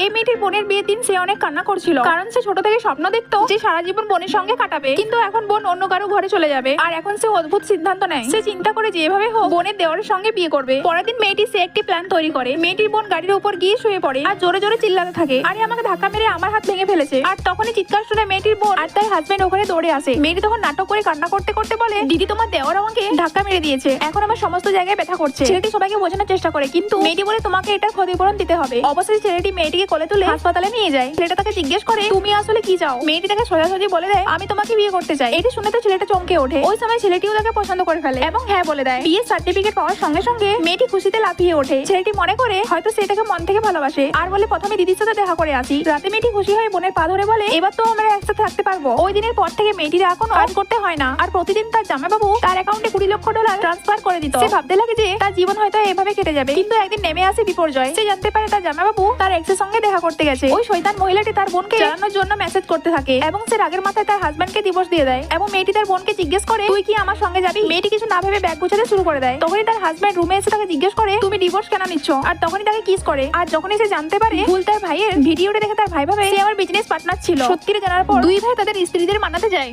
এই মেয়েটির বোনের বিয়ের দিন সে অনেক কান্না করছিল, কারণ সে ছোট থেকে স্বপ্ন দেখতো যে সারা জীবন বোনের সঙ্গে কাটাবে। কিন্তু এখন বোন অন্য কারো ঘরে চলে যাবে, আর এখন সে অদ্ভুত সিদ্ধান্ত নেয়। সে চিন্তা করে যেভাবে হোক বোনের দেওরের সঙ্গে বিয়ে করবে। পরের দিন মেয়েটি সে একটি প্ল্যান তৈরি করে। মেয়েটির বোন গাড়ির উপর গিয়ে শুয়ে পড়ে আর জোরে জোরে চিল্লাতে থাকে, আরে আমাকে ধাক্কা মেরে আমার হাত ভেঙে ফেলেছে। আর তখনই চিৎকার শুনে মেয়েটির বোন আর তার হাজবেন্ড ওখানে দৌড়ে আসে। মেয়েটি তখন নাটক করে কান্না করতে করতে বলে, দিদি তোমার দেওর আমাকে ধাক্কা মেরে দিয়েছে, এখন আমার সমস্ত জায়গায় ব্যথা করছে। ছেলেটি সবাইকে বোঝানোর চেষ্টা করে, কিন্তু মেয়েটি বলে তোমাকে এটার ক্ষতিপূরণ দিতে হবে। অবশ্যই ছেলেটি মেয়েটিকে কোলে তুলে হাসপাতালে নিয়ে যায়। ছেলেটা তাকে জিজ্ঞেস করে, তুমি আসলে কি চাও? মেয়েটি তাকে সোজাসুজি বলে দেয়, আমি তোমাকে বিয়ে করতে চাই। এটি শুনে তো ছেলেটা চমকে ওঠে। ওই সময় ছেলেটিও তাকে পছন্দ করে ফেলে এবং হ্যাঁ বলে দেয়। বিয়ের সার্টিফিকেট পাওয়ার সঙ্গে সঙ্গে মেয়েটি খুশিতে লাফিয়ে ওঠে। ছেলেটি মনে করে হয়তো সে তাকে মন থেকে ভালোবাসে, আর বলে প্রথমে দিদির সাথে দেখা করে আসি। রাতে মেয়েটি খুশি হয়ে বোনের পা ধরে বলে, এবার তো আমরা একসাথে থাকতে পারবো। ওই দিনের পর থেকে মেয়েটির এখন কাজ করতে হয় না, আর প্রতিদিন তার জামাইবাবু তার অ্যাকাউন্টে $20 লক্ষ ট্রান্সফার করে দিত। সে ভাবতে লাগে যে তার জীবন হয়তো এভাবে কেটে যাবে, কিন্তু একদিন নেমে আসে বিপর্যয়। সে জানতে পারে তার জামাইবাবু তার এক্সের সঙ্গে দেখা করতে গেছে। ওই শয়তান মহিলাটি তার বোনকে জানানোর জন্য মেসেজ করতে থাকে এবং সে রাগের মাথায় তার হাজবেন্ডকে ডিভোর্স দিয়ে দেয়। এবং মেয়েটি তার বোনকে জিজ্ঞেস করে, তুই কি আমার সঙ্গে যাবি? মেয়েটি কিছু না ভেবে ব্যাগ গুছাতে শুরু করে দেয়। তখনই তার হাজবেন্ড রুমে এসে তাকে জিজ্ঞেস করে, তুমি ডিভোর্স কেন নিচ্ছ? আর তখনই তাকে কিস করে। আর যখনই সে জানতে পারে ভুল তার ভাইয়ের, ভিডিওটা দেখে তার ভাই ভাবে সে আমার বিজনেস পার্টনার ছিল। সত্যিটা জানার পর দুই ভাই তাদের স্ত্রীদের মানাতে যায়।